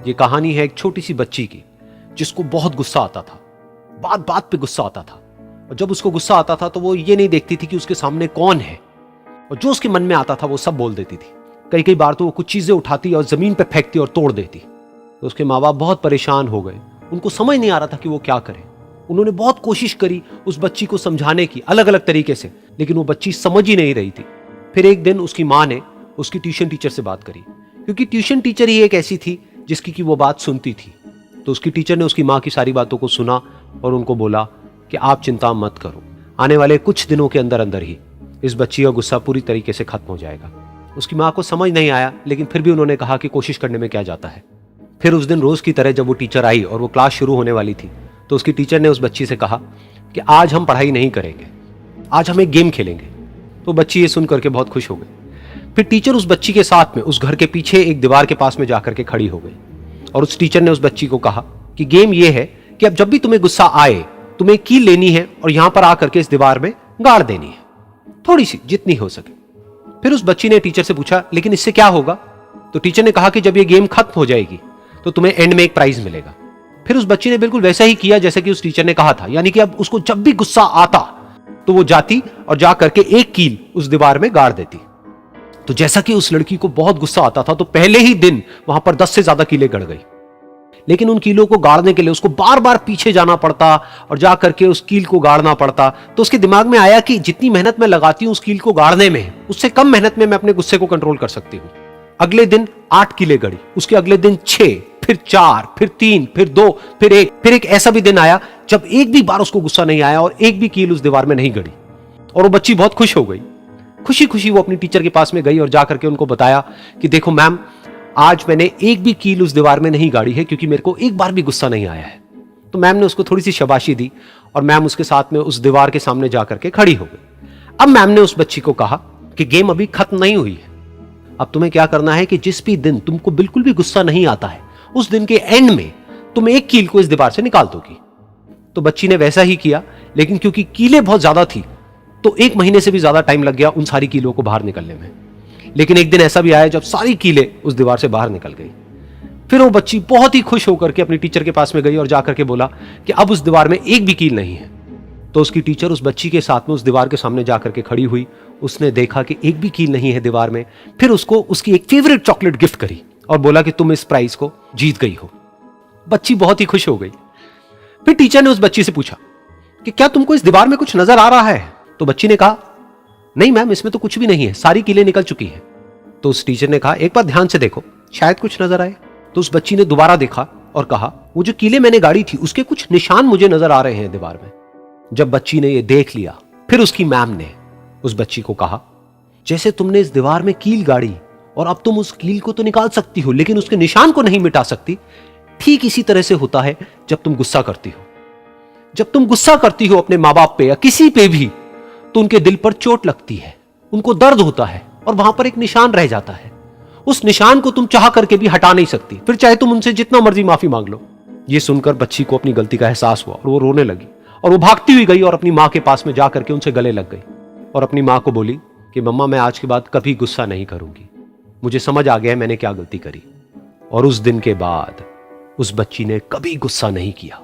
ये कहानी है एक छोटी सी बच्ची की जिसको बहुत गुस्सा आता था, बात बात पे गुस्सा आता था। और जब उसको गुस्सा आता था तो वो ये नहीं देखती थी कि उसके सामने कौन है, और जो उसके मन में आता था वो सब बोल देती थी। कई कई बार तो वो कुछ चीजें उठाती और जमीन पे फेंकती और तोड़ देती। तो उसके माँ बाप बहुत परेशान हो गए, उनको समझ नहीं आ रहा था कि वो क्या करें। उन्होंने बहुत कोशिश करी उस बच्ची को समझाने की अलग अलग तरीके से, लेकिन वो बच्ची समझ ही नहीं रही थी। फिर एक दिन उसकी माँ ने उसकी ट्यूशन टीचर से बात करी, क्योंकि ट्यूशन टीचर ही एक ऐसी थी जिसकी कि वो बात सुनती थी। तो उसकी टीचर ने उसकी माँ की सारी बातों को सुना और उनको बोला कि आप चिंता मत करो, आने वाले कुछ दिनों के अंदर अंदर ही इस बच्ची का गुस्सा पूरी तरीके से खत्म हो जाएगा। उसकी माँ को समझ नहीं आया, लेकिन फिर भी उन्होंने कहा कि कोशिश करने में क्या जाता है। फिर उस दिन रोज की तरह जब वो टीचर आई और वो क्लास शुरू होने वाली थी, तो उसकी टीचर ने उस बच्ची से कहा कि आज हम पढ़ाई नहीं करेंगे, आज हम एक गेम खेलेंगे। तो बच्ची ये सुन करके बहुत खुश हो गई। फिर टीचर उस बच्ची के साथ में उस घर के पीछे एक दीवार के पास में जाकर के खड़ी हो गई, और उस टीचर ने उस बच्ची को कहा कि गेम ये है कि अब जब भी तुम्हें गुस्सा आए, तुम्हें कील लेनी है और यहां पर आकर के इस दीवार में गाड़ देनी है, थोड़ी सी, जितनी हो सके। फिर उस बच्ची ने टीचर से पूछा, लेकिन इससे क्या होगा? तो टीचर ने कहा कि जब ये गेम खत्म हो जाएगी तो तुम्हें एंड में एक प्राइज मिलेगा। फिर उस बच्ची ने बिल्कुल वैसा ही किया जैसे कि उस टीचर ने कहा था, यानी कि अब उसको जब भी गुस्सा आता तो वो जाती और जा करके एक कील उस दीवार में गाड़ देती। तो जैसा कि उस लड़की को बहुत गुस्सा आता था, तो पहले ही दिन वहां पर 10 से ज्यादा कीलें गड़ गई। लेकिन उन कीलों को गाड़ने के लिए उसको बार बार पीछे जाना पड़ता और जा करके उस कील को गाड़ना पड़ता। तो उसके दिमाग में आया कि जितनी मेहनत मैं लगाती हूं उस कील को गाड़ने में, उससे कम मेहनत में मैं अपने गुस्से को कंट्रोल कर सकती हूं। अगले दिन 8 कीलें गड़ी, उसके अगले दिन 6, फिर 4, फिर 3, फिर 2, फिर 1। फिर एक ऐसा भी दिन आया जब एक भी बार उसको गुस्सा नहीं आया और एक भी कील उस दीवार में नहीं गड़ी, और वो बच्ची बहुत खुश हो गई। खुशी खुशी वो अपनी टीचर के पास में गई और जाकर के उनको बताया कि देखो मैम, आज मैंने एक भी कील उस दीवार में नहीं गाड़ी है, क्योंकि मेरे को एक बार भी गुस्सा नहीं आया है। तो मैम ने उसको थोड़ी सी शाबाशी दी और मैम उसके साथ में उस दीवार के सामने जाकर के खड़ी हो गई। अब मैम ने उस बच्ची को कहा कि गेम अभी खत्म नहीं हुई है, अब तुम्हें क्या करना है कि जिस भी दिन तुमको बिल्कुल भी गुस्सा नहीं आता है, उस दिन के एंड में तुम एक कील को इस दीवार से निकाल दोगी। तो बच्ची ने वैसा ही किया, लेकिन क्योंकि कीलें बहुत ज्यादा थी तो 1 महीने से भी ज्यादा टाइम लग गया उन सारी कीलों को बाहर निकलने में। लेकिन एक दिन ऐसा भी आया जब सारी कीलें उस दीवार से बाहर निकल गई। फिर वो बच्ची बहुत ही खुश होकर के अपनी टीचर के पास में गई और जाकर के बोला कि अब उस दीवार में एक भी कील नहीं है। तो उसकी टीचर उस बच्ची के साथ में उस दीवार के सामने जाकर के खड़ी हुई। उसने देखा कि एक भी कील नहीं है दीवार में। फिर उसको उसकी एक फेवरेट चॉकलेट गिफ्ट करी और बोला कि तुम इस प्राइज को जीत गई हो। बच्ची बहुत ही खुश हो गई। फिर टीचर ने उस बच्ची से पूछा कि क्या तुमको इस दीवार में कुछ नजर आ रहा है? तो बच्ची ने कहा, नहीं मैम, इसमें तो कुछ भी नहीं है, सारी कीलें निकल चुकी हैं। तो उस टीचर ने कहा, एक बार ध्यान से देखो, शायद कुछ नजर आए। तो उस बच्ची ने दोबारा देखा और कहा, वो जो कीलें मैंने गाड़ी थी उसके कुछ निशान मुझे नजर आ रहे हैं दीवार में। जब बच्ची ने ये देख लिया, फिर उसकी मैम ने उस बच्ची को कहा, जैसे तुमने इस दीवार में कील गाड़ी और अब तुम उस कील को तो निकाल सकती हो लेकिन उसके निशान को नहीं मिटा सकती, ठीक इसी तरह से होता है जब तुम गुस्सा करती हो। जब तुम गुस्सा करती हो अपने माँ बाप पे या किसी पे भी, तो उनके दिल पर चोट लगती है, उनको दर्द होता है और वहां पर एक निशान रह जाता है। उस निशान को तुम चाह करके भी हटा नहीं सकती, फिर चाहे तुम उनसे जितना मर्जी माफी मांग लो। ये सुनकर बच्ची को अपनी गलती का एहसास हुआ और वो रोने लगी और वो भागती हुई गई और अपनी माँ के पास में जाकर के उनसे गले लग गई और अपनी माँ को बोली कि मम्मा, मैं आज के बाद कभी गुस्सा नहीं करूंगी, मुझे समझ आ गया है मैंने क्या गलती करी। और उस दिन के बाद उस बच्ची ने कभी गुस्सा नहीं किया।